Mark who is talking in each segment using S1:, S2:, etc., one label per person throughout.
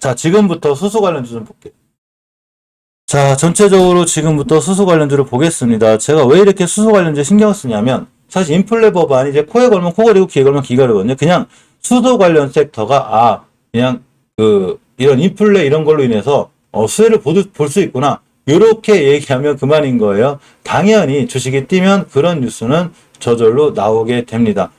S1: 자, 지금부터 수소 관련주 좀 볼게요. 자, 전체적으로 지금부터 수소 관련주를 보겠습니다. 제가 왜 이렇게 수소 관련주에 신경 쓰냐면, 사실 인플레 법안이 이제 코에 걸면 코 걸리고 귀에 걸면 귀 걸리거든요. 그냥 수소 관련 섹터가, 그냥 이런 인플레 이런 걸로 인해서, 수혜를 볼 수 있구나. 이렇게 얘기하면 그만인 거예요. 당연히 주식이 뛰면 그런 뉴스는 저절로 나오게 됩니다.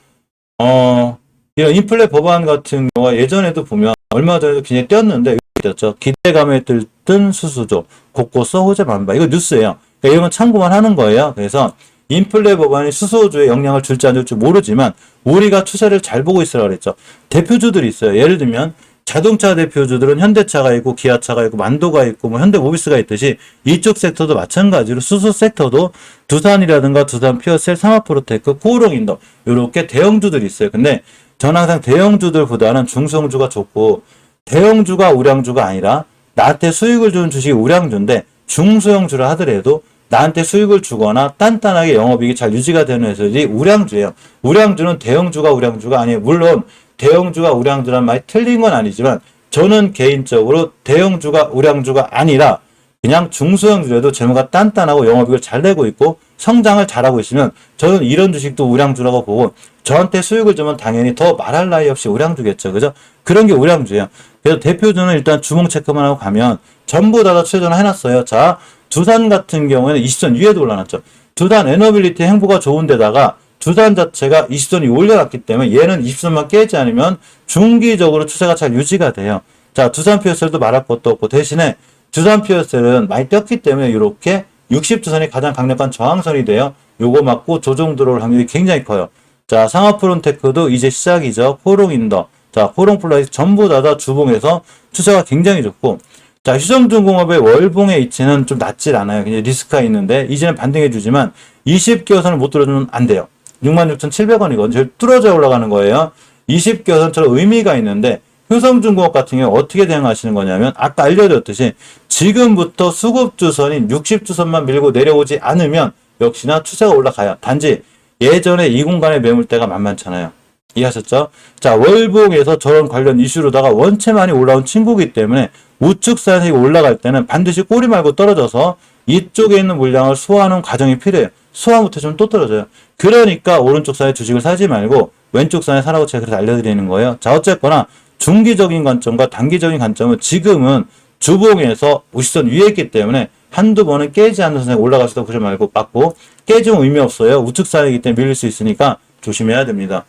S1: 이런 인플레 법안 같은 경우가 예전에도 보면 얼마 전에도 굉장히 뛰었는데 뛰었죠. 기대감에 들뜬 수수조, 곳곳서 호재 만바. 이거 뉴스예요. 그러니까 이런 건 참고만 하는 거예요. 그래서 인플레 법안이 수소주에 영향을 줄지 안 줄지 모르지만 우리가 추세를 잘 보고 있으라 그랬죠. 대표주들이 있어요. 예를 들면 자동차 대표주들은 현대차가 있고 기아차가 있고 만도가 있고 뭐 현대모비스가 있듯이 이쪽 섹터도 마찬가지로 수소 섹터도 두산이라든가 두산 피어셀, 삼화프로테크, 코오롱인더 이렇게 대형주들이 있어요. 근데 저는 항상 대형주들보다는 중소형주가 좋고 대형주가 우량주가 아니라 나한테 수익을 주는 주식이 우량주인데 중소형주를 하더라도 나한테 수익을 주거나 단단하게 영업이익이 잘 유지가 되는 회사들이 우량주예요. 우량주는 대형주가 우량주가 아니에요. 물론 대형주가 우량주란 말이 틀린 건 아니지만 저는 개인적으로 대형주가 우량주가 아니라 그냥 중소형주라도 재무가 단단하고 영업이익을 잘 내고 있고 성장을 잘하고 있으면 저는 이런 주식도 우량주라고 보고 저한테 수익을 주면 당연히 더 말할 나위 없이 우량주겠죠. 그죠? 그런 게 우량주예요. 그래서 대표주는 일단 주봉 체크만 하고 가면 전부 다 최저는 해놨어요. 자, 두산 같은 경우에는 20선 위에도 올라놨죠. 두산 에너빌리티 행보가 좋은데다가 두산 자체가 20선 이 올려놨기 때문에 얘는 20선만 깨지 않으면 중기적으로 추세가 잘 유지가 돼요. 자, 두산 피어셀도 말할 것도 없고 대신에 두산 피어셀은 많이 뛰었기 때문에 이렇게 60주선이 가장 강력한 저항선이 돼요. 요거 맞고 조정 들어올 확률이 굉장히 커요. 자, 상하프론테크도 이제 시작이죠. 코롱인더. 자, 코롱플라이스 전부 다 주봉에서 추세가 굉장히 좋고 자, 휴성중공업의 월봉의 이치는 좀 낮질 않아요. 굉장히 리스크가 있는데 이제는 반등해주지만 20개선을 못 뚫어주면 안 돼요. 66,700원이거든요. 제일 뚫어져 올라가는 거예요. 20개선처럼 의미가 있는데 효성중공업 같은 경우 어떻게 대응하시는 거냐면 아까 알려드렸듯이 지금부터 수급주선인 60주선만 밀고 내려오지 않으면 역시나 추세가 올라가요. 단지 예전에 이 공간의 매물대가 만만찮아요. 이해하셨죠? 자, 월봉에서 저런 관련 이슈로다가 원체 많이 올라온 친구이기 때문에 우측선이 올라갈 때는 반드시 꼬리 말고 떨어져서 이쪽에 있는 물량을 소화하는 과정이 필요해요. 소화 못해주면 또 떨어져요. 그러니까 오른쪽 선에 주식을 사지 말고 왼쪽 선에 사라고 제가 그래서 알려드리는 거예요. 자, 어쨌거나 중기적인 관점과 단기적인 관점은 지금은 주봉에서 50선 위에 있기 때문에 한두 번은 깨지 않는 선에 올라가시다 보지 말고 맞고 깨지면 의미 없어요. 우측선이기 때문에 밀릴 수 있으니까 조심해야 됩니다.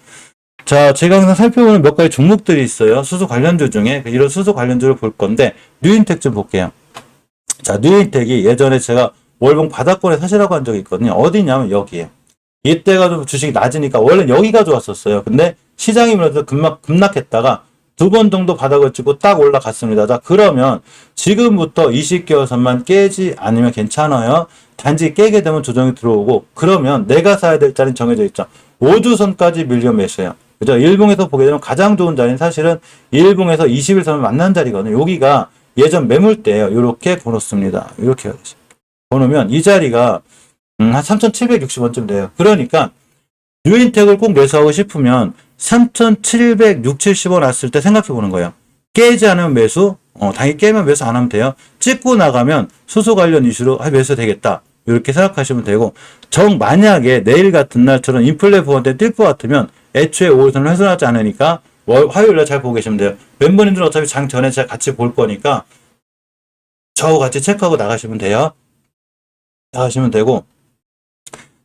S1: 자, 제가 항상 살펴보는 몇 가지 종목들이 있어요. 수소 관련주 중에 이런 수소 관련주를 볼 건데 뉴인텍 좀 볼게요. 자, 뉴인텍이 예전에 제가 월봉 바닥권에 사시라고 한 적이 있거든요. 어디냐면 여기에요. 이때가 좀 주식이 낮으니까 원래 여기가 좋았었어요. 근데 시장이 물어서 급락했다가 두 번 정도 바닥을 찍고 딱 올라갔습니다. 자, 그러면 지금부터 20개월선만 깨지 않으면 괜찮아요. 단지 깨게 되면 조정이 들어오고 그러면 내가 사야 될 자리는 정해져 있죠. 5주선까지 밀려 매수해요. 그죠? 일봉에서 보게 되면 가장 좋은 자리는 사실은 일봉에서 21선을 만난 자리거든요. 여기가 예전 매물대예요. 이렇게 보놓습니다. 이렇게 보놓으면 이 자리가 한 3,760원쯤 돼요. 그러니까 뉴인텍을 꼭 매수하고 싶으면 3,760, 70원 왔을 때 생각해 보는 거예요. 깨지 않으면 매수, 당연히 깨면 매수 안 하면 돼요. 찍고 나가면 수소 관련 이슈로 매수 되겠다. 이렇게 생각하시면 되고 만약에 내일 같은 날처럼 인플레 보완 때 뛸 것 같으면 애초에 5월선을 훼손하지 않으니까 화요일날 잘 보고 계시면 돼요. 멤버님들은 어차피 장 전에 제가 같이 볼 거니까 저하고 같이 체크하고 나가시면 돼요. 나가시면 되고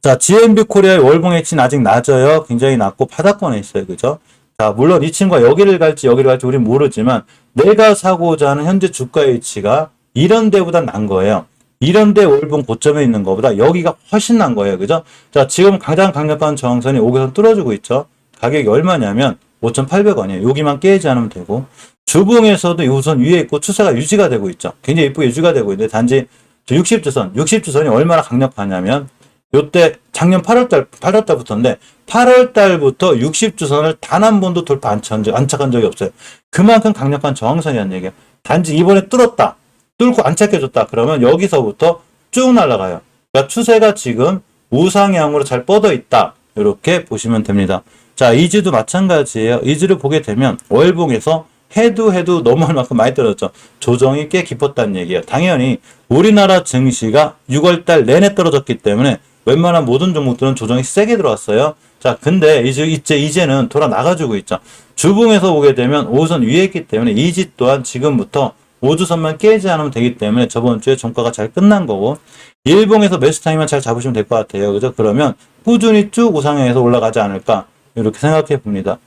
S1: 자, GMB 코리아의 월봉 H는 아직 낮아요. 굉장히 낮고 바닥권에 있어요. 그죠? 자, 물론 이 친구가 여기를 갈지 우린 모르지만 내가 사고자 하는 현재 주가의 위치가 이런 데보다 난 거예요. 이런 데 월봉 고점에 있는 것보다 여기가 훨씬 난 거예요. 그죠? 자, 지금 가장 강력한 저항선이 5개선 뚫어주고 있죠. 가격이 얼마냐면 5,800원이에요. 여기만 깨지 않으면 되고 주봉에서도 우선 위에 있고 추세가 유지가 되고 있죠. 굉장히 이쁘게 유지가 되고 있는데 단지 60주선이 얼마나 강력하냐면 요때 작년 8월달부터인데 8월달부터 60주선을 단 한 번도 돌파 안착한 적이 없어요. 그만큼 강력한 저항선이라는 얘기예요. 단지 이번에 뚫고 안착해줬다. 그러면 여기서부터 쭉 날아가요. 그러니까 추세가 지금 우상향으로 잘 뻗어 있다. 이렇게 보시면 됩니다. 자, 이지도 마찬가지예요. 이지를 보게 되면 월봉에서 해도 너무할 만큼 많이 떨어졌죠. 조정이 꽤 깊었다는 얘기예요. 당연히 우리나라 증시가 6월달 내내 떨어졌기 때문에 웬만한 모든 종목들은 조정이 세게 들어왔어요. 자, 근데 이제는 돌아 나가지고 있죠. 주봉에서 보게 되면 5선 위에 있기 때문에 이 집 또한 지금부터 5주선만 깨지 않으면 되기 때문에 저번 주에 종가가 잘 끝난 거고, 일봉에서 매수 타임만 잘 잡으시면 될 것 같아요. 그죠? 그러면 꾸준히 쭉 우상향해서 올라가지 않을까 이렇게 생각해 봅니다.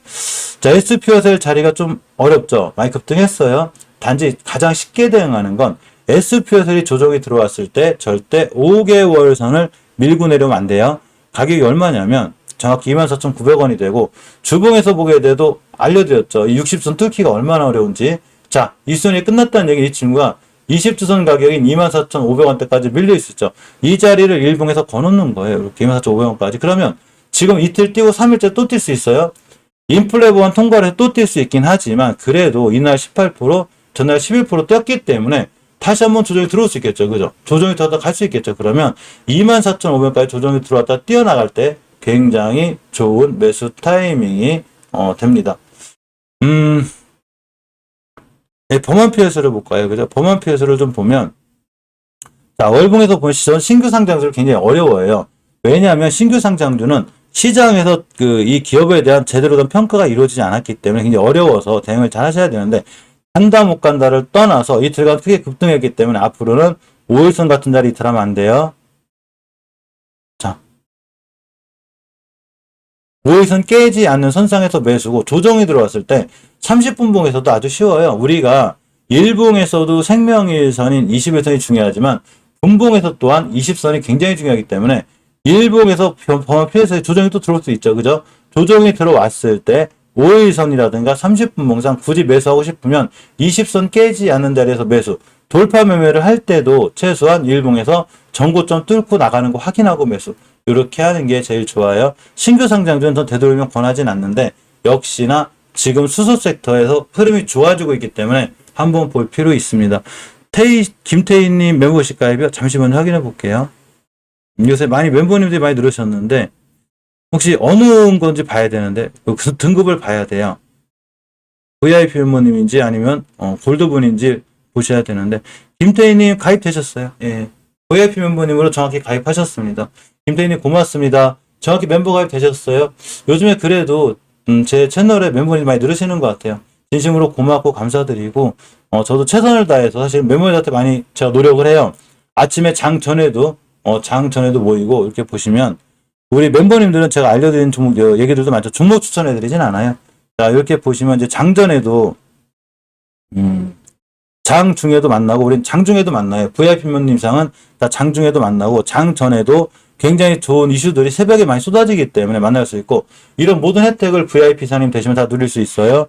S1: 자, SPSL 자리가 좀 어렵죠. 많이 급등했어요. 단지 가장 쉽게 대응하는 건 SPSL이 조정이 들어왔을 때 절대 5개월 선을 밀고 내려오면 안 돼요. 가격이 얼마냐면 정확히 24,900원이 되고, 주봉에서 보게 돼도 알려드렸죠. 이 60선 뚫기가 얼마나 어려운지. 자, 이 선이 끝났다는 얘기, 이 친구가 20주선 가격인 24,500원대까지 밀려 있었죠. 이 자리를 일봉에서 거놓는 거예요. 이렇게 24,500원까지. 그러면 지금 이틀 뛰고 3일째 또 뛸 수 있어요. 인플레 보완 통과를 해서 또 뛸 수 있긴 하지만, 그래도 이날 18%, 전날 11% 뛰었기 때문에 다시 한번 조정이 들어올 수 있겠죠. 그죠? 조정이 들어왔다 갈 수 있겠죠. 그러면 24,500원까지 조정이 들어왔다 뛰어나갈 때 굉장히 좋은 매수 타이밍이 됩니다. 네, 범한 PS를 볼까요? 그죠? 범한 PS를 좀 보면, 자, 월봉에서 보시면 신규 상장주를 굉장히 어려워해요. 왜냐하면 신규 상장주는 시장에서 이 기업에 대한 제대로 된 평가가 이루어지지 않았기 때문에 굉장히 어려워서 대응을 잘 하셔야 되는데, 간다 못 간다를 떠나서 이틀간 크게 급등했기 때문에 앞으로는 5일선 같은 자리 이틀 하면 안 돼요. 자, 5일선 깨지 않는 선상에서 매수고, 조정이 들어왔을 때 30분봉에서도 아주 쉬워요. 우리가 일봉에서도 생명일선인 21선이 중요하지만 분봉에서 또한 20선이 굉장히 중요하기 때문에 일봉에서 범한 피해서의 조정이 또 들어올 수 있죠. 그죠? 조정이 들어왔을 때 5일선이라든가 30분봉상 굳이 매수하고 싶으면 20선 깨지 않는 자리에서 매수, 돌파 매매를 할 때도 최소한 일봉에서 전고점 뚫고 나가는 거 확인하고 매수, 이렇게 하는 게 제일 좋아요. 신규 상장주는 더 되도록이면 권하진 않는데, 역시나 지금 수소 섹터에서 흐름이 좋아지고 있기 때문에 한번 볼 필요 있습니다. 김태희님 멤버십 가입이요? 잠시만요, 확인해 볼게요. 요새 멤버님들이 많이 늘으셨는데, 혹시 어느 건지 봐야 되는데, 그 등급을 봐야 돼요. VIP 멤버님인지 아니면 골드분인지 보셔야 되는데, 김태희님 가입되셨어요. 예. VIP 멤버님으로 정확히 가입하셨습니다. 김태희님 고맙습니다. 정확히 멤버 가입되셨어요. 요즘에 그래도 제 채널에 멤버님이 많이 늘으시는 것 같아요. 진심으로 고맙고 감사드리고, 저도 최선을 다해서 사실 멤버들한테 많이 제가 노력을 해요. 아침에 장 전에도 모이고, 이렇게 보시면 우리 멤버님들은 제가 알려드린 종목 얘기들도 많죠. 종목 추천해드리진 않아요. 자, 이렇게 보시면 이제 장 전에도 장 중에도 만나고, 우린 장 중에도 만나요. VIP 멤버님상은 다 장 중에도 만나고, 장 전에도 굉장히 좋은 이슈들이 새벽에 많이 쏟아지기 때문에 만날 수 있고, 이런 모든 혜택을 VIP사님 되시면 다 누릴 수 있어요.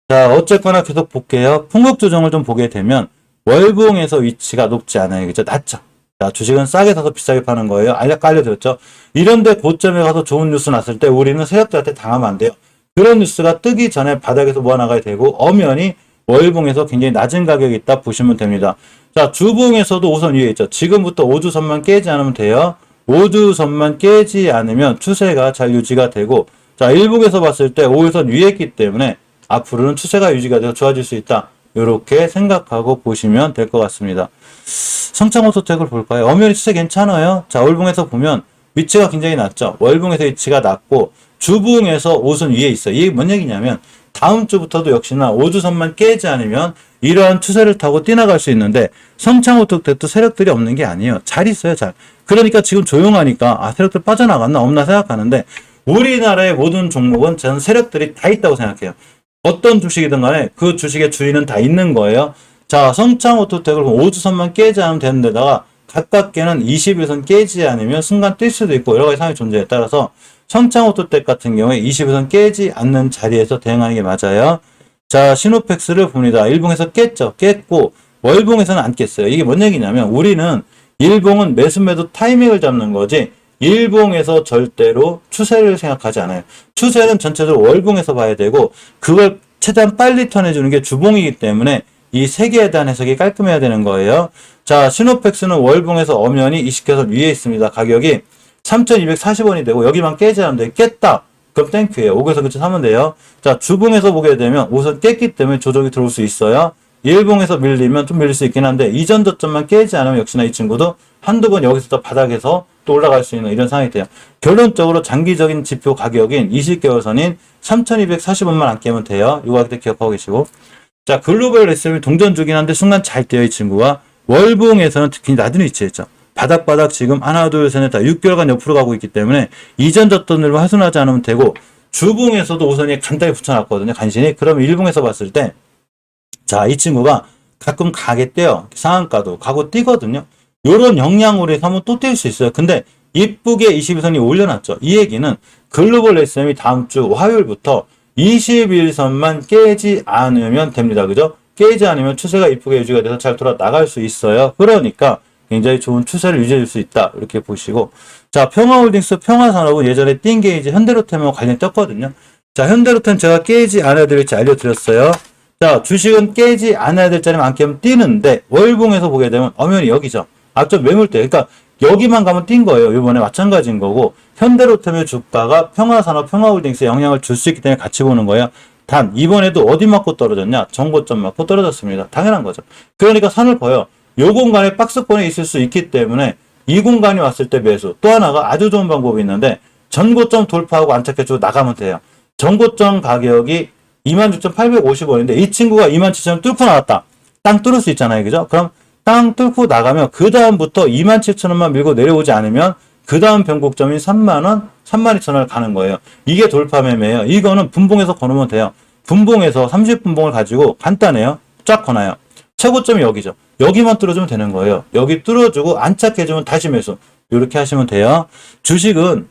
S1: 자, 어쨌거나 계속 볼게요. 풍국 조정을 좀 보게 되면 월봉에서 위치가 높지 않아요. 그죠? 낮죠. 자, 주식은 싸게 사서 비싸게 파는 거예요. 아까 알려드렸죠. 이런데 고점에 가서 좋은 뉴스 났을 때 우리는 세력들한테 당하면 안 돼요. 그런 뉴스가 뜨기 전에 바닥에서 모아나가야 되고, 엄연히 월봉에서 굉장히 낮은 가격이 있다 보시면 됩니다. 자, 주봉에서도 5선 위에 있죠. 지금부터 5주선만 깨지 않으면 돼요. 5주선만 깨지 않으면 추세가 잘 유지가 되고, 자, 일봉에서 봤을 때 5일선 위에 있기 때문에 앞으로는 추세가 유지가 돼서 좋아질 수 있다. 이렇게 생각하고 보시면 될 것 같습니다. 성창오토텍을 볼까요? 엄연히 추세 괜찮아요. 자, 월봉에서 보면 위치가 굉장히 낮죠. 월봉에서 위치가 낮고 주봉에서 5선 위에 있어요. 이게 뭔 얘기냐면 다음 주부터도 역시나 5주선만 깨지 않으면 이러한 추세를 타고 뛰어나갈 수 있는데, 성창오토텍도 세력들이 없는 게 아니에요. 잘 있어요, 잘. 그러니까 지금 조용하니까 세력들 빠져나갔나 없나 생각하는데, 우리나라의 모든 종목은 저는 세력들이 다 있다고 생각해요. 어떤 주식이든 간에 그 주식의 주인은 다 있는 거예요. 자, 성창오토텍을 보면 5주선만 깨지 않으면 되는 데다가 가깝게는 21선 깨지 않으면 순간 뛸 수도 있고 여러 가지 상황이 존재에 따라서 성창오토텍 같은 경우에 21선 깨지 않는 자리에서 대응하는 게 맞아요. 자, 시노펙스를 봅니다. 일봉에서 깼죠. 깼고 월봉에서는 안 깼어요. 이게 뭔 얘기냐면 우리는 일봉은 매수 매도 타이밍을 잡는 거지 일봉에서 절대로 추세를 생각하지 않아요. 추세는 전체적으로 월봉에서 봐야 되고 그걸 최대한 빨리 턴해주는 게 주봉이기 때문에 이 세 개에 대한 해석이 깔끔해야 되는 거예요. 자, 시노펙스는 월봉에서 엄연히 20개선 위에 있습니다. 가격이 3,240원이 되고 여기만 깨지 않으면 돼. 깼다. 그럼 땡큐예요. 5개선 근처 사면 돼요. 자, 주봉에서 보게 되면 5선 깼기 때문에 조정이 들어올 수 있어요. 일봉에서 밀리면 좀 밀릴 수 있긴 한데 이전 저점만 깨지 않으면 역시나 이 친구도 한두 번 여기서 또 바닥에서 또 올라갈 수 있는 이런 상황이 돼요. 결론적으로 장기적인 지표 가격인 20개월 선인 3,240원만 안 깨면 돼요. 이거 그때 기억하고 계시고. 자, 글로벌 레슬이 동전 주긴 한데 순간 잘 뛰어 이 친구가 월봉에서는 특히 낮은 위치에 있죠. 바닥바닥 지금 하나 둘 셋 넷 다 6개월간 옆으로 가고 있기 때문에 이전 졌던들로 하순하지 않으면 되고 주봉에서도 5선이 간단히 붙여놨거든요. 간신히. 그러면 일봉에서 봤을 때 자, 이 친구가 가끔 가겠대요. 상한가도 가고 뛰거든요. 요런 영향으로 해서 한번 또 뛸 수 있어요. 근데 이쁘게 21선이 올려놨죠. 이 얘기는 글로벌 SM이 다음 주 화요일부터 21선만 깨지 않으면 됩니다. 그죠? 깨지 않으면 추세가 이쁘게 유지가 돼서 잘 돌아 나갈 수 있어요. 그러니까 굉장히 좋은 추세를 유지해 줄 수 있다. 이렇게 보시고. 자, 평화홀딩스, 평화산업은 예전에 띵 게 이제 현대로템하고 관련이 떴거든요. 자, 현대로템 제가 깨지 않아야 될 위치 알려드렸어요. 자, 주식은 깨지 않아야 될 자리만 안 깨면 뛰는데 월봉에서 보게 되면 엄연히 여기죠. 앞쪽 매물대. 그러니까 여기만 가면 뛴 거예요. 이번에 마찬가지인 거고 현대로템의 주가가 평화산업, 평화홀딩스에 영향을 줄 수 있기 때문에 같이 보는 거예요. 단 이번에도 어디 맞고 떨어졌냐? 정고점 맞고 떨어졌습니다. 당연한 거죠. 그러니까 산을 보여. 요 공간에 박스권에 있을 수 있기 때문에 이 공간이 왔을 때 매수. 또 하나가 아주 좋은 방법이 있는데 전고점 돌파하고 안착해주고 나가면 돼요. 전고점 가격이 26,850원인데 이 친구가 27,000원 뚫고 나왔다. 땅 뚫을 수 있잖아요. 그죠? 그럼 땅 뚫고 나가면 그 다음부터 27,000원만 밀고 내려오지 않으면 그 다음 변곡점인 3만원, 32,000원을 가는 거예요. 이게 돌파 매매예요. 이거는 분봉에서 거놓으면 돼요. 분봉에서 30분봉을 가지고 간단해요. 쫙 거나요. 최고점이 여기죠. 여기만 뚫어주면 되는 거예요. 여기 뚫어주고 안착해주면 다시 매수. 이렇게 하시면 돼요. 주식은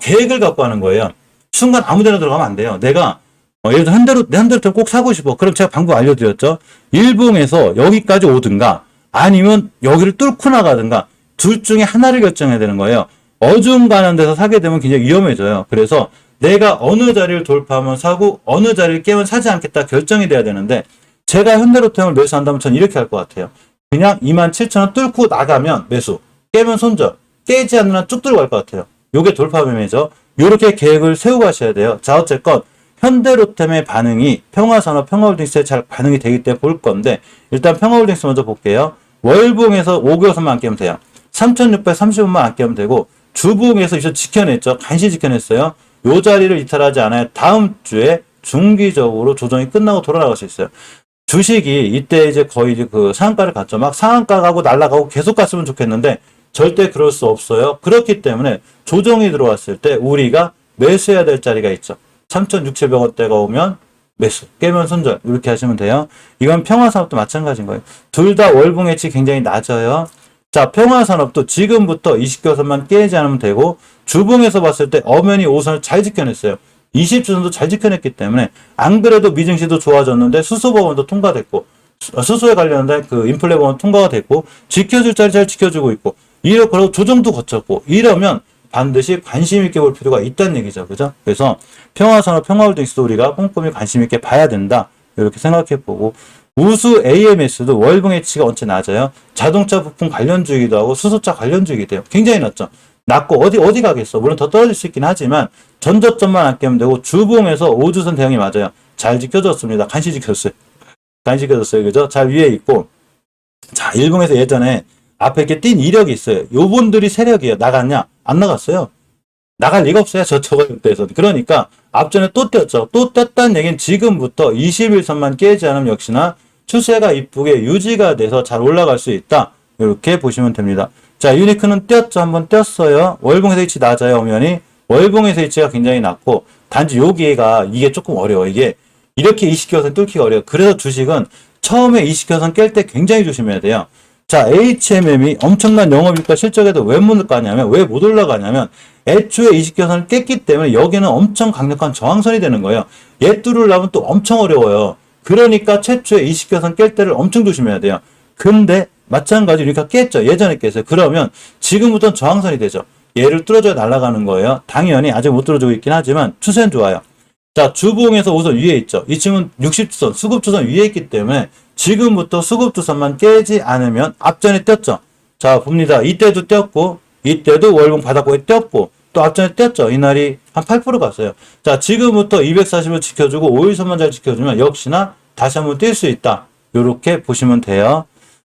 S1: 계획을 갖고 하는 거예요. 순간 아무데나 들어가면 안 돼요. 내가 예를 들어 현대로템 꼭 사고 싶어. 그럼 제가 방법 알려드렸죠. 일봉에서 여기까지 오든가 아니면 여기를 뚫고 나가든가 둘 중에 하나를 결정해야 되는 거예요. 어중간한 데서 사게 되면 굉장히 위험해져요. 그래서 내가 어느 자리를 돌파하면 사고 어느 자리를 깨면 사지 않겠다 결정이 돼야 되는데 제가 현대로템을 매수한다면 전 이렇게 할 것 같아요. 그냥 27,000원 뚫고 나가면 매수, 깨면 손절, 깨지 않는 한 쭉 들고 갈 것 같아요. 요게 돌파 매매죠. 요렇게 계획을 세우고 하셔야 돼요. 자, 어쨌건 현대로템의 반응이 평화산업, 평화홀딩스에 잘 반응이 되기 때문에 볼 건데 일단 평화홀딩스 먼저 볼게요. 월봉에서 5개월선만 안 깨면 돼요. 3,630원만 안 깨면 되고 주봉에서 이제 지켜냈죠. 간신히 지켜냈어요. 요 자리를 이탈하지 않아야 다음 주에 중기적으로 조정이 끝나고 돌아나갈 수 있어요. 주식이 이때 이제 거의 이제 그 상한가를 갔죠. 막 상한가 가고 날아가고 계속 갔으면 좋겠는데 절대 그럴 수 없어요. 그렇기 때문에 조정이 들어왔을 때 우리가 매수해야 될 자리가 있죠. 3,600원대가 오면 매수, 깨면 손절 이렇게 하시면 돼요. 이건 평화산업도 마찬가지인 거예요. 둘 다 월봉 해치 굉장히 낮아요. 자, 평화산업도 지금부터 20개선만 깨지 않으면 되고 주봉에서 봤을 때 엄연히 5선을 잘 지켜냈어요. 20주선도 잘 지켜냈기 때문에 안 그래도 미증시도 좋아졌는데 수소법원도 통과됐고 수소에 관련된 그 인플레법원 통과가 됐고 지켜줄 자리 잘 지켜주고 있고 그리고 조정도 거쳤고 이러면 반드시 관심 있게 볼 필요가 있다는 얘기죠. 그죠? 그래서 평화산업, 평화홀딩스도 우리가 꼼꼼히 관심 있게 봐야 된다. 이렇게 생각해 보고 우수 AMS도 월봉 해치가 언제 낮아요? 자동차 부품 관련주이기도 하고 수소차 관련주이기도 해요. 굉장히 낮죠. 낮고 어디 가겠어. 물론 더 떨어질 수 있긴 하지만 전저점만 안 깨면 되고 주봉에서 5주선 대응이 맞아요. 잘 지켜줬습니다. 간신히 지켜줬어요. 간신히 지켜줬어요. 그죠? 잘 위에 있고 자, 일봉에서 예전에 앞에 이렇게 뛴 이력이 있어요. 요분들이 세력이에요. 나갔냐? 안 나갔어요. 나갈 리가 없어요. 저쪽을 때에서. 그러니까 앞전에 또 떴죠. 또 떴다는 얘기는 지금부터 21선만 깨지 않으면 역시나 추세가 이쁘게 유지가 돼서 잘 올라갈 수 있다. 이렇게 보시면 됩니다. 자, 유니크는 떴죠. 한번 떴어요. 월봉에서 위치 낮아요. 엄연히. 월봉에서 위치가 굉장히 낮고 단지 여기가 이게 조금 어려워. 이게 이렇게 20개선 뚫기가 어려워. 그래서 주식은 처음에 20개선 깰 때 굉장히 조심해야 돼요. 자, HMM이 엄청난 영업이익과 실적에도 왜 못 가냐면, 왜 못 올라가냐면, 애초에 20개선을 깼기 때문에 여기는 엄청 강력한 저항선이 되는 거예요. 얘 뚫으려면 또 엄청 어려워요. 그러니까 최초에 20개선 깰 때를 엄청 조심해야 돼요. 근데 마찬가지로 우리가 깼죠. 예전에 깼어요. 그러면 지금부터는 저항선이 되죠. 얘를 뚫어줘야 날아가는 거예요. 당연히 아직 못 뚫어주고 있긴 하지만 추세는 좋아요. 자, 주봉에서 우선 위에 있죠. 이 친구는 60주선, 수급주선 위에 있기 때문에 지금부터 수급주선만 깨지 않으면 앞전에 떴죠. 자, 봅니다. 이때도 떴고, 이때도 월봉 바닥권에 떴고, 또 앞전에 떴죠. 이날이 한 8% 갔어요. 자, 지금부터 240을 지켜주고 5일선만 잘 지켜주면 역시나 다시 한번 뛸 수 있다. 요렇게 보시면 돼요.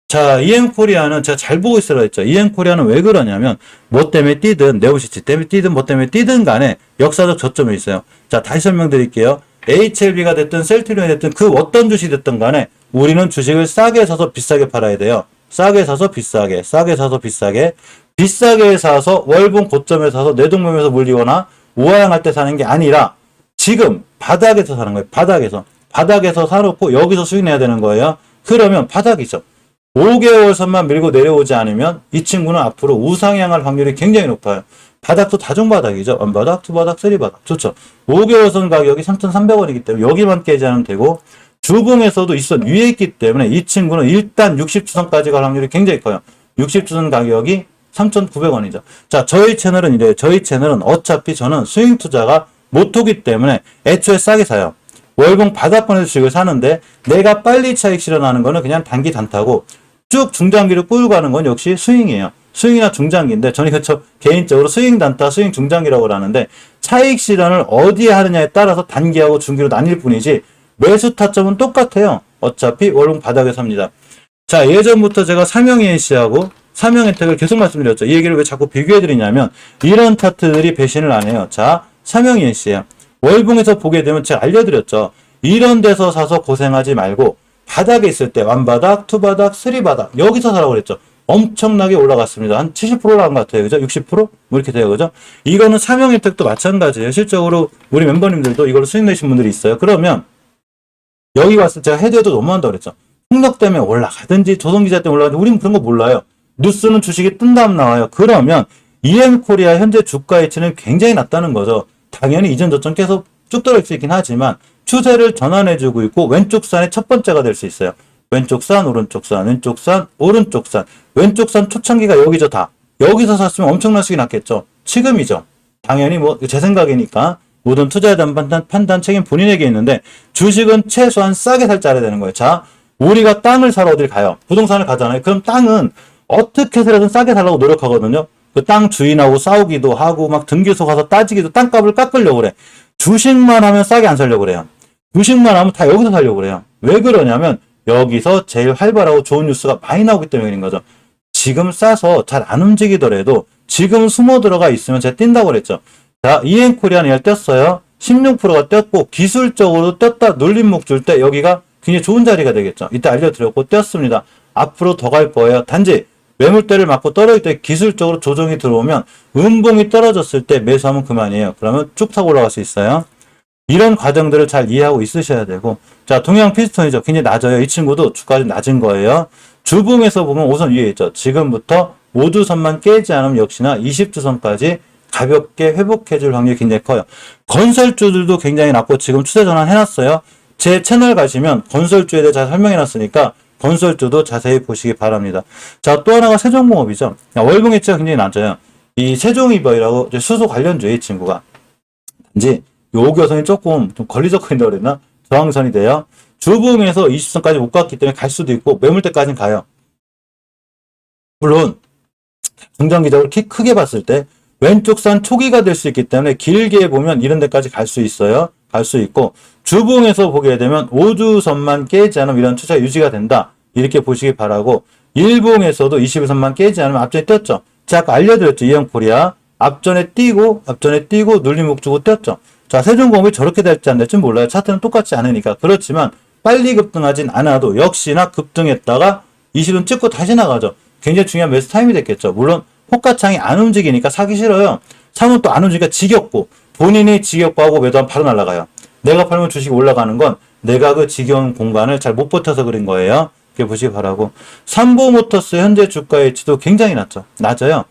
S1: 자, EM코리아는 제가 잘 보고 있으라 했죠. EM코리아는 왜 그러냐면 뭐 때문에 뛰든 네오시티 때문에 뛰든 뭐 때문에 뛰든 간에 역사적 저점이 있어요. 자, 다시 설명드릴게요. HLB가 됐든 셀트리온이 됐든 그 어떤 주식이 됐든 간에 우리는 주식을 싸게 사서 비싸게 팔아야 돼요. 싸게 사서 비싸게, 싸게 사서 비싸게, 비싸게 사서 월봉 고점에 사서 내동맥에서 물리거나 우하향할 때 사는 게 아니라 지금 바닥에서 사는 거예요. 바닥에서 사놓고 여기서 수익 내야 되는 거예요. 그러면 바닥이죠. 5개월 선만 밀고 내려오지 않으면 이 친구는 앞으로 우상향할 확률이 굉장히 높아요. 바닥도 다중바닥이죠. 원바닥, 투바닥, 쓰리바닥. 좋죠. 5개월 선 가격이 3,300원이기 때문에 여기만 깨지 않으면 되고 주봉에서도 있어 위에 있기 때문에 이 친구는 일단 60주선까지 갈 확률이 굉장히 커요. 60주선 가격이 3,900원이죠. 자, 저희 채널은 이래요. 저희 채널은 어차피 저는 스윙 투자가 모토기 때문에 애초에 싸게 사요. 월봉 바닥권에서 주식을 사는데 내가 빨리 차익 실현하는 거는 그냥 단기 단타고 쭉 중장기를 끌고 가는 건 역시 스윙이에요. 스윙이나 중장기인데 저는 개인적으로 스윙 단타, 스윙 중장기라고 하는데 차익 실현을 어디에 하느냐에 따라서 단기하고 중기로 나뉠 뿐이지 매수 타점은 똑같아요. 어차피 월봉 바닥에서 합니다. 자, 예전부터 제가 삼영ENC하고 삼영혜택을 계속 말씀드렸죠. 이 얘기를 왜 자꾸 비교해드리냐면 이런 차트들이 배신을 안 해요. 자, 삼영ENC예요. 월봉에서 보게 되면 제가 알려드렸죠. 이런 데서 사서 고생하지 말고 바닥에 있을 때 완바닥, 투바닥, 쓰리바닥 여기서 사라고 그랬죠. 엄청나게 올라갔습니다. 한 70% 올라간 것 같아요. 그죠? 60%? 뭐 이렇게 돼요. 그죠? 이거는 삼영혜택도 마찬가지예요. 실적으로 우리 멤버님들도 이걸로 수익 내신 분들이 있어요. 그러면 여기 왔을 때 제가 헤드에도 너무한다고 그랬죠. 폭력 때문에 올라가든지 조선기자 때문에 올라가든지 우리는 그런 거 몰라요. 뉴스는 주식이 뜬 다음 나와요. 그러면 EM코리아 현재 주가 위치는 굉장히 낮다는 거죠. 당연히 이전 저점 계속 쭉 떨어질 수 있긴 하지만 추세를 전환해주고 있고 왼쪽 산의 첫 번째가 될 수 있어요. 왼쪽 산, 오른쪽 산, 왼쪽 산, 오른쪽 산. 왼쪽 산 초창기가 여기죠 다. 여기서 샀으면 엄청난 수익이 났겠죠. 지금이죠. 당연히 뭐 제 생각이니까 모든 투자에 대한 판단 책임 본인에게 있는데 주식은 최소한 싸게 살 줄 알아야 되는 거예요. 자, 우리가 땅을 사러 어딜 가요? 부동산을 가잖아요. 그럼 땅은 어떻게 해서든 싸게 살려고 노력하거든요. 그 땅 주인하고 싸우기도 하고 막 등기소 가서 따지기도 땅값을 깎으려고 그래. 주식만 하면 싸게 안 살려고 그래요. 주식만 하면 다 여기서 살려고 그래요. 왜 그러냐면 여기서 제일 활발하고 좋은 뉴스가 많이 나오기 때문인 거죠. 지금 싸서 잘 안 움직이더라도 지금 숨어 들어가 있으면 제가 뛴다고 그랬죠. 자, EM코리아는 열 떴어요. 16%가 떴고 기술적으로 떴다 눌림목 줄 때 여기가 굉장히 좋은 자리가 되겠죠. 이때 알려드렸고 떴습니다. 앞으로 더 갈 거예요. 단지 매물대를 맞고 떨어질 때 기술적으로 조정이 들어오면 음봉이 떨어졌을 때 매수하면 그만이에요. 그러면 쭉 타고 올라갈 수 있어요. 이런 과정들을 잘 이해하고 있으셔야 되고 자, 동양 피스톤이죠. 굉장히 낮아요. 이 친구도 주가가 좀 낮은 거예요. 주봉에서 보면 우선 위에 있죠. 지금부터 5주선만 깨지 않으면 역시나 20주선까지 가볍게 회복해줄 확률이 굉장히 커요. 건설주들도 굉장히 낮고 지금 추세 전환 해놨어요. 제 채널 가시면 건설주에 대해 잘 설명해놨으니까 건설주도 자세히 보시기 바랍니다. 자, 또 하나가 세종공업이죠. 월봉 해치가 굉장히 낮아요. 이 세종이버이라고 수소 관련주의 이 친구가. 단지 요교선이 조금 좀 걸리적거린다고 그랬나? 저항선이 돼요. 주봉에서 20선까지 못 갔기 때문에 갈 수도 있고 매물대까지는 가요. 물론 중장기적으로 크게 봤을 때 왼쪽 산 초기가 될 수 있기 때문에 길게 보면 이런 데까지 갈 수 있어요. 갈 수 있고 주봉에서 보게 되면 5주선만 깨지 않으면 이런 추세가 유지가 된다. 이렇게 보시기 바라고 일봉에서도 21선만 깨지 않으면 앞전에 떴죠. 제가 아까 알려드렸죠. EM코리아 앞전에 뛰고 눌림목 주고 떴죠. 자, 세종공업이 저렇게 될지 안 될지 몰라요. 차트는 똑같지 않으니까. 그렇지만 빨리 급등하진 않아도 역시나 급등했다가 20은 찍고 다시 나가죠. 굉장히 중요한 매수 타임이 됐겠죠. 물론 호가창이 안 움직이니까 사기 싫어요. 사면 또 안 움직이니까 지겹고 본인이 지겹고 하고 매도하면 바로 날아가요. 내가 팔면 주식이 올라가는 건 내가 그 지겨운 공간을 잘 못 버텨서 그런 거예요. 이렇게 보시기 바라고. 삼보모터스 현재 주가 위치도 굉장히 낮아요.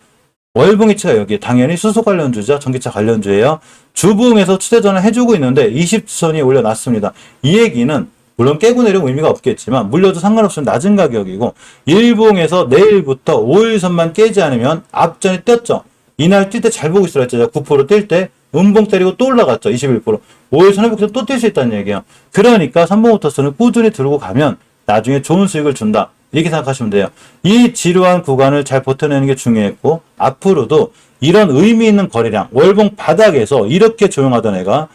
S1: 월봉 위치가 여기 당연히 수소 관련주죠. 전기차 관련주예요. 주봉에서 추세전을 해주고 있는데 20선이 올려놨습니다. 이 얘기는 물론 깨고 내려면 의미가 없겠지만 물려도 상관없이 낮은 가격이고 일봉에서 내일부터 5일선만 깨지 않으면 앞전에 떴죠. 이날 뛸 때 잘 보고 있으라 했죠. 9% 뛸 때 음봉 때리고 또 올라갔죠. 21%. 5일선 회복해서 또 뛸 수 있다는 얘기예요. 그러니까 삼보모터스는 꾸준히 들고 가면 나중에 좋은 수익을 준다. 이렇게 생각하시면 돼요. 이 지루한 구간을 잘 버텨내는 게 중요했고 앞으로도 이런 의미 있는 거래량, 월봉 바닥에서 이렇게 조용하던 애가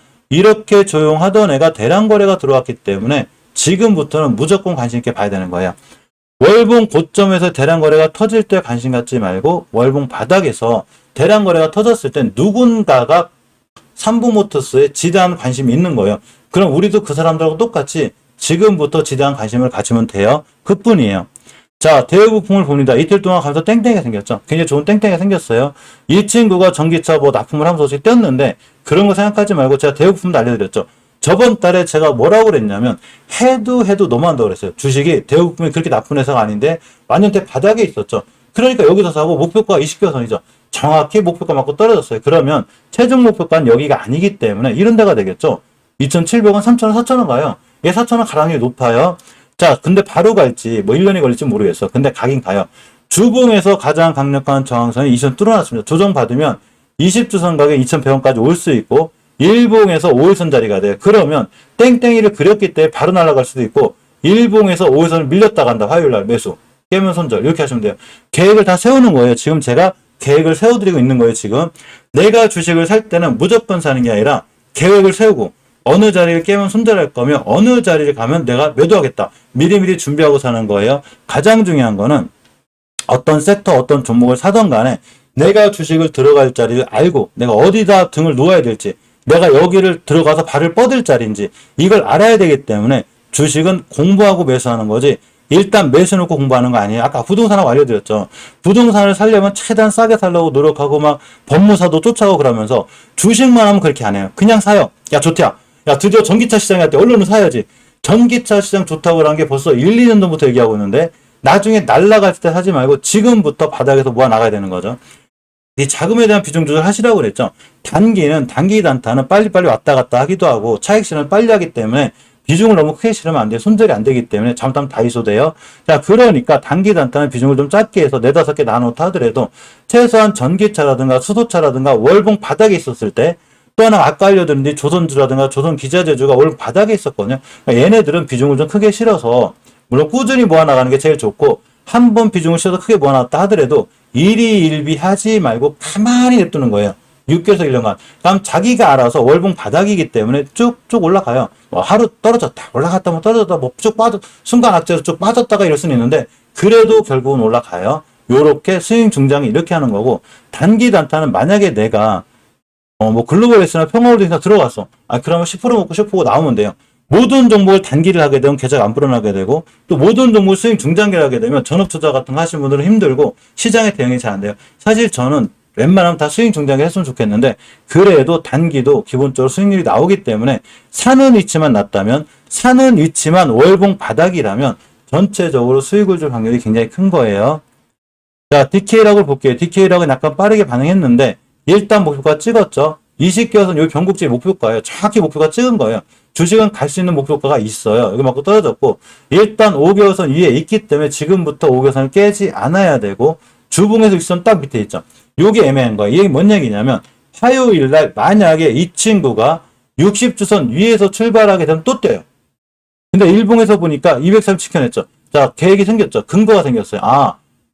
S1: 대량 거래가 들어왔기 때문에 지금부터는 무조건 관심 있게 봐야 되는 거예요. 월봉 고점에서 대량 거래가 터질 때 관심 갖지 말고 월봉 바닥에서 대량 거래가 터졌을 땐 누군가가 삼부모터스에 지대한 관심이 있는 거예요. 그럼 우리도 그 사람들하고 똑같이 지금부터 지대한 관심을 가지면 돼요. 그뿐이에요. 자, 대우부품을 봅니다. 이틀 동안 가면서 땡땡이가 생겼죠. 굉장히 좋은 땡땡이가 생겼어요. 이 친구가 전기차 뭐 납품을 하면서 소식이 떴는데 그런 거 생각하지 말고 제가 대우부품도 알려드렸죠. 저번 달에 제가 뭐라고 그랬냐면 해도 너무한다고 그랬어요. 주식이 대우부품이 그렇게 나쁜 회사가 아닌데 완전 바닥에 있었죠. 그러니까 여기서 사고 목표가가 20개선이죠. 정확히 목표가 맞고 떨어졌어요. 그러면 최종 목표가는 여기가 아니기 때문에 이런 데가 되겠죠. 2,700원, 3,000원, 4,000원 가요. 얘 4,000원 갈 확률이 높아요. 자, 근데 바로 갈지 뭐 1년이 걸릴지 모르겠어. 근데 가긴 가요. 주봉에서 가장 강력한 저항선이 2천 뚫어놨습니다. 조정받으면 20주선 가격 2,100원까지 올 수 있고 일봉에서 5일선 자리가 돼요. 그러면 땡땡이를 그렸기 때문에 바로 날아갈 수도 있고 일봉에서 5일선을 밀렸다 간다. 화요일날 매수. 깨면 손절. 이렇게 하시면 돼요. 계획을 다 세우는 거예요. 지금 제가 계획을 세워드리고 있는 거예요. 지금 내가 주식을 살 때는 무조건 사는 게 아니라 계획을 세우고 어느 자리를 깨면 손절할 거면 어느 자리를 가면 내가 매도하겠다. 미리미리 준비하고 사는 거예요. 가장 중요한 거는 어떤 섹터, 어떤 종목을 사던 간에 내가 주식을 들어갈 자리를 알고 내가 어디다 등을 놓아야 될지 내가 여기를 들어가서 발을 뻗을 자리인지 이걸 알아야 되기 때문에 주식은 공부하고 매수하는 거지 일단 매수해놓고 공부하는 거 아니에요. 아까 부동산하고 알려드렸죠. 부동산을 살려면 최대한 싸게 살려고 노력하고 막 법무사도 쫓아가고 그러면서 주식만 하면 그렇게 안 해요. 그냥 사요. 야 좋대야. 야 드디어 전기차 시장이 왔대. 얼른 사야지. 전기차 시장 좋다고 그런 게 벌써 1, 2년 전부터 얘기하고 있는데 나중에 날라갈 때 사지 말고 지금부터 바닥에서 모아 나가야 되는 거죠. 이 자금에 대한 비중 조절 하시라고 그랬죠. 단기 단타는 빨리빨리 왔다 갔다 하기도 하고 차익 실현을 빨리 하기 때문에 비중을 너무 크게 실으면 안 돼요. 손절이 안 되기 때문에 잘못하면 다이소 돼요. 자, 그러니까 단기 단타는 비중을 좀 작게 해서 4-5개 나눠놓다 하더라도 최소한 전기차라든가 수소차라든가 월봉 바닥에 있었을 때 또 하나 아까 알려드린 조선주라든가 조선기자재주가 월봉 바닥에 있었거든요. 그러니까 얘네들은 비중을 좀 크게 실어서 물론 꾸준히 모아나가는 게 제일 좋고 한 번 비중을 실어서 크게 모아놨다 하더라도 일희일비 하지 말고 가만히 냅두는 거예요. 6개월에서 1년간. 그럼 자기가 알아서 월봉 바닥이기 때문에 쭉쭉 올라가요. 뭐 하루 떨어졌다, 올라갔다, 뭐 떨어졌다, 뭐 쭉 빠져, 순간 악재로 쭉 빠졌다가 이럴 수는 있는데, 그래도 결국은 올라가요. 요렇게 스윙 중장이 이렇게 하는 거고, 단기 단타는 만약에 내가, 뭐 글로벌에스나 평화홀딩스나 들어갔어. 그러면 10% 먹고 10% 나오면 돼요. 모든 종목을 단기를 하게 되면 계좌가 안 불어나게 되고 또 모든 종목을 스윙 중장기를 하게 되면 전업투자 같은 거 하시는 분들은 힘들고 시장에 대응이 잘 안 돼요. 사실 저는 웬만하면 다 스윙 중장기 했으면 좋겠는데 그래도 단기도 기본적으로 수익률이 나오기 때문에 사는 위치만 낮다면 사는 위치만 월봉 바닥이라면 전체적으로 수익을 줄 확률이 굉장히 큰 거예요. 자, DK락을 볼게요. DK락은 약간 빠르게 반응했는데 일단 목표가 찍었죠. 20개선 여기 변곡지의 목표가예요. 정확히 목표가 찍은 거예요. 주식은 갈 수 있는 목표가가 있어요. 여기 맞고 떨어졌고 일단 5개선 위에 있기 때문에 지금부터 5개선을 깨지 않아야 되고 주봉에서 6선 딱 밑에 있죠. 요게 애매한 거예요. 이게 뭔 얘기냐면 화요일날 만약에 이 친구가 60주선 위에서 출발하게 되면 또 떼요. 근데 일봉에서 보니까 230 지켜냈죠. 자, 계획이 생겼죠. 근거가 생겼어요.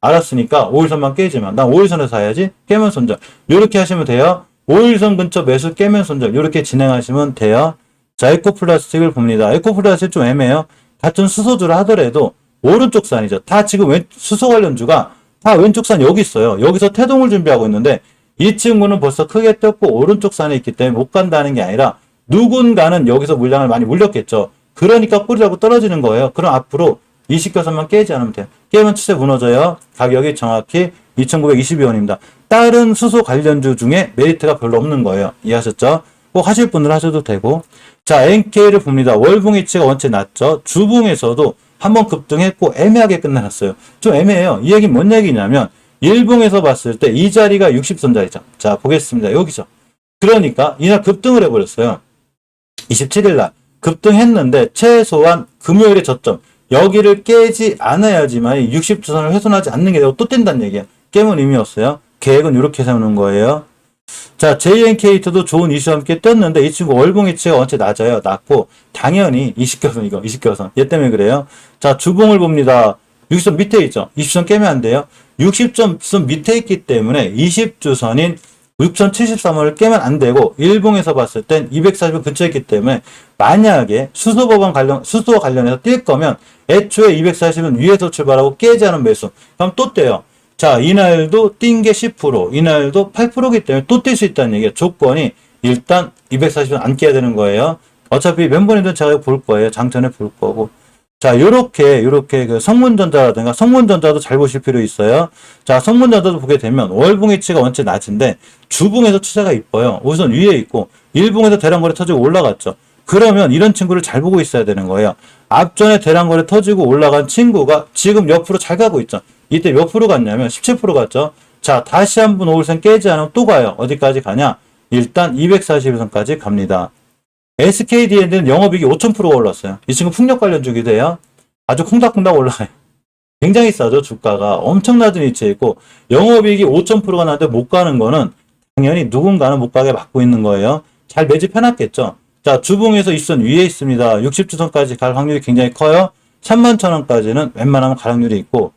S1: 알았으니까 5일선만 깨지만 난 5일선에서 사야지. 깨면 손절. 요렇게 하시면 돼요. 5일선 근처 매수 깨면 손절. 요렇게 진행하시면 돼요. 자, 에코플라스틱을 봅니다. 에코플라스틱 좀 애매해요. 같은 수소주를 하더라도 오른쪽 산이죠. 다 지금 수소 관련주가 다 왼쪽 산 여기 있어요. 여기서 태동을 준비하고 있는데 이 친구는 벌써 크게 떴고 오른쪽 산에 있기 때문에 못 간다는 게 아니라 누군가는 여기서 물량을 많이 물렸겠죠. 그러니까 뿌리라고 떨어지는 거예요. 그럼 앞으로 20개선만 깨지 않으면 돼요. 깨면 추세 무너져요. 가격이 정확히 2,920원입니다. 다른 수소 관련주 중에 메리트가 별로 없는 거예요. 이해하셨죠? 꼭 하실 분들은 하셔도 되고. 자, NK를 봅니다. 월봉 위치가 원체 낮죠. 주봉에서도 한번 급등했고 애매하게 끝나놨어요. 좀 애매해요. 이 얘기는 뭔 얘기냐면 일봉에서 봤을 때 이 자리가 60선 자리죠. 자, 보겠습니다. 여기죠. 그러니까 이날 급등을 해버렸어요. 27일날 급등했는데 최소한 금요일에 저점 여기를 깨지 않아야지만 60주선을 훼손하지 않는 게 되고 또 뗀다는 얘기야. 깨면 의미 없어요. 계획은 이렇게 세우는 거예요. 자, JNK도 좋은 이슈와 함께 떴는데 이 친구 월봉 위치가 원체 낮아요. 낮고 당연히 20개선 이거 20개선 얘 때문에 그래요. 자, 주봉을 봅니다. 60선 밑에 있죠. 20선 깨면 안 돼요. 60선 밑에 있기 때문에 20주선인 6073원을 깨면 안 되고 일봉에서 봤을 땐 240원 근처에 있기 때문에 만약에 수소와 관련해서 뛸 거면 애초에 240원 위에서 출발하고 깨지 않은 매수. 그럼 또 떼요. 자, 이날도 뛴 게 10%, 이날도 8%이기 때문에 또 뛸 수 있다는 얘기예요. 조건이 일단 240원 안 깨야 되는 거예요. 어차피 멤버님들은 제가 볼 거예요. 장전에 볼 거고. 자, 요렇게 그 성문전자라든가 성문전자도 잘 보실 필요 있어요. 자, 성문전자도 보게 되면 월봉 위치가 원체 낮은데 주봉에서 추세가 이뻐요. 우선 위에 있고 일봉에서 대량거래 터지고 올라갔죠. 그러면 이런 친구를 잘 보고 있어야 되는 거예요. 앞전에 대량거래 터지고 올라간 친구가 지금 옆으로 잘 가고 있죠. 이때 몇 프로 갔냐면 17% 갔죠. 자, 다시 한번 5일선 깨지 않으면 또 가요. 어디까지 가냐? 일단 241선까지 갑니다. SKDN은 영업이익이 5000%가 올랐어요. 이 친구 풍력 관련주기도 해요. 아주 콩닥콩닥 올라가요. 굉장히 싸죠. 주가가 엄청 낮은 위치에 있고 영업이익이 5000%가 나는데 못 가는 거는 당연히 누군가는 못 가게 막고 있는 거예요. 잘 매집해놨겠죠. 자, 주봉에서 20선 위에 있습니다. 60주선까지 갈 확률이 굉장히 커요. 31,000원까지는 웬만하면 갈 확률이 있고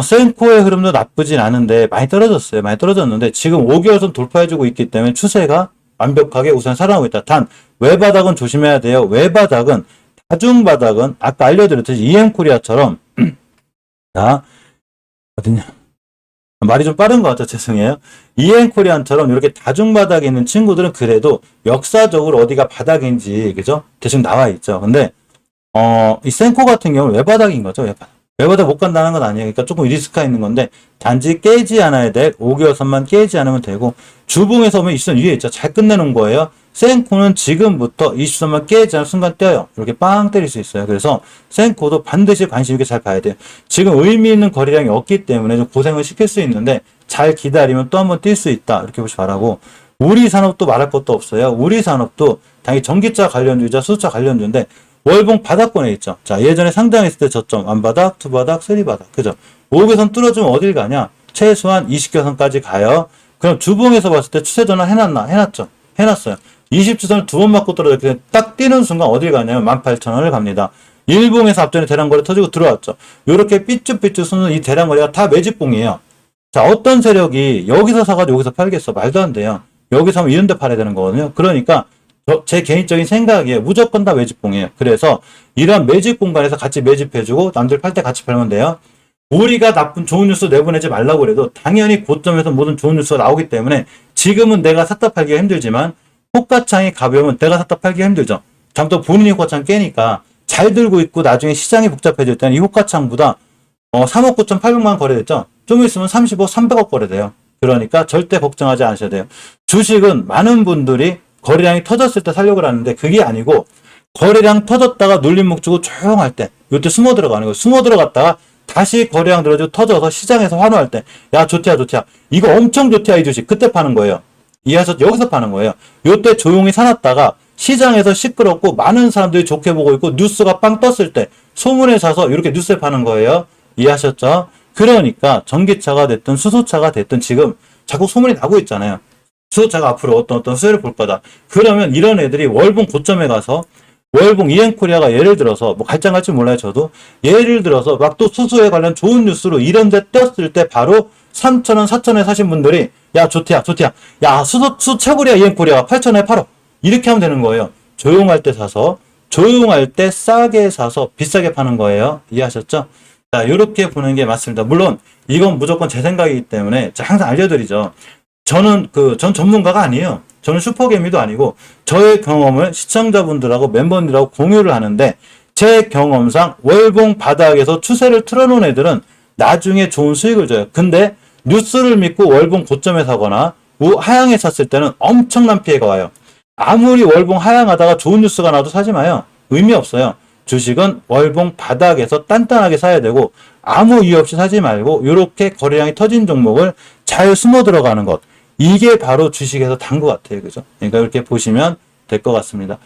S1: 센코의 흐름도 나쁘진 않은데 많이 떨어졌어요. 많이 떨어졌는데 지금 5개월선 돌파해주고 있기 때문에 추세가 완벽하게 우선 살아나고 있다. 단 외바닥은 조심해야 돼요. 외바닥은 다중바닥은 아까 알려드렸듯이 EM코리아처럼 자 어딨냐 말이 좀 빠른 것 같아. 죄송해요. EM코리아처럼 이렇게 다중바닥에 있는 친구들은 그래도 역사적으로 어디가 바닥인지 그죠? 대충 나와 있죠. 근데 이 센코 같은 경우는 외바닥인 거죠. 외바닥 못 간다는 건 아니에요. 그러니까 조금 리스크가 있는 건데 단지 깨지 않아야 돼. 5개월선만 깨지 않으면 되고 주봉에서 보면 20선 위에 있죠. 잘 끝내놓은 거예요. 센코는 지금부터 20선만 깨지 않은 순간 떼요. 이렇게 빵 때릴 수 있어요. 그래서 센코도 반드시 관심 있게 잘 봐야 돼요. 지금 의미 있는 거래량이 없기 때문에 좀 고생을 시킬 수 있는데 잘 기다리면 또 한번 뛸 수 있다. 이렇게 보시 바라고 우리 산업도 말할 것도 없어요. 우리 산업도 당연히 전기차 관련주이자 수소차 관련주인데 월봉 바닥권에 있죠. 자, 예전에 상장했을 때 저점, 완바닥, 투바닥, 쓰리바닥. 그죠? 5개선 뚫어주면 어딜 가냐? 최소한 20개선까지 가요. 그럼 주봉에서 봤을 때 추세 전환 해놨나? 해놨죠. 해놨어요. 20주선을 두 번 맞고 떨어졌기 딱 뛰는 순간 어딜 가냐면 18,000원을 갑니다. 일봉에서 앞전에 대량거래 터지고 들어왔죠. 요렇게 삐쭉삐쭉 쏘는 이 대량거래가 다 매집봉이에요. 자, 어떤 세력이 여기서 사가지고 여기서 팔겠어? 말도 안 돼요. 여기서 하면 이런 데 팔아야 되는 거거든요. 그러니까 제 개인적인 생각이에요. 무조건 다 매집봉이에요. 그래서 이런 매집 공간에서 같이 매집해주고 남들 팔 때 같이 팔면 돼요. 우리가 나쁜 좋은 뉴스 내보내지 말라고 그래도 당연히 고점에서 모든 좋은 뉴스가 나오기 때문에 지금은 내가 샀다 팔기가 힘들지만 호가창이 가벼우면 내가 샀다 팔기가 힘들죠. 잠깐 본인이 호가창 깨니까 잘 들고 있고 나중에 시장이 복잡해질 때는 이 호가창보다 3억 9,800만 거래됐죠. 좀 있으면 30억, 300억 거래돼요. 그러니까 절대 걱정하지 않으셔야 돼요. 주식은 많은 분들이 거래량이 터졌을 때 살려고 하는데 그게 아니고 거래량 터졌다가 눌림목 주고 조용할 때 이때 숨어 들어가는 거예요. 숨어 들어갔다가 다시 거래량 들어주고 터져서 시장에서 환호할 때 야 좋대야 이거 엄청 좋대야 이 주식 그때 파는 거예요. 이해하셨죠? 여기서 파는 거예요. 이때 조용히 사놨다가 시장에서 시끄럽고 많은 사람들이 좋게 보고 있고 뉴스가 빵 떴을 때 소문에 사서 이렇게 뉴스에 파는 거예요. 이해하셨죠? 그러니까 전기차가 됐든 수소차가 됐든 지금 자꾸 소문이 나고 있잖아요. 수소차가 앞으로 어떤 수혜를 볼 거다. 그러면 이런 애들이 월봉 고점에 가서 월봉 EM코리아가 예를 들어서 뭐 갈장 갈지 몰라요. 저도 예를 들어서 막 또 수소에 관련 좋은 뉴스로 이런 데 떴을 때 바로 3,000원 4,000원에 사신 분들이 야 좋대야 야 수소 최고리야 EM코리아가 8,000원에 팔어 이렇게 하면 되는 거예요. 조용할 때 사서 조용할 때 싸게 사서 비싸게 파는 거예요. 이해하셨죠? 자, 이렇게 보는 게 맞습니다. 물론 이건 무조건 제 생각이기 때문에 제가 항상 알려드리죠. 전 전문가가 아니에요. 저는 슈퍼개미도 아니고 저의 경험을 시청자분들하고 멤버들하고 공유를 하는데 제 경험상 월봉 바닥에서 추세를 틀어놓은 애들은 나중에 좋은 수익을 줘요. 근데 뉴스를 믿고 월봉 고점에 사거나 하향에 샀을 때는 엄청난 피해가 와요. 아무리 월봉 하향하다가 좋은 뉴스가 나와도 사지 마요. 의미 없어요. 주식은 월봉 바닥에서 단단하게 사야 되고 아무 이유 없이 사지 말고 이렇게 거래량이 터진 종목을 잘 숨어 들어가는 것. 이게 바로 주식에서 단 것 같아요. 그죠? 그러니까 이렇게 보시면 될 것 같습니다.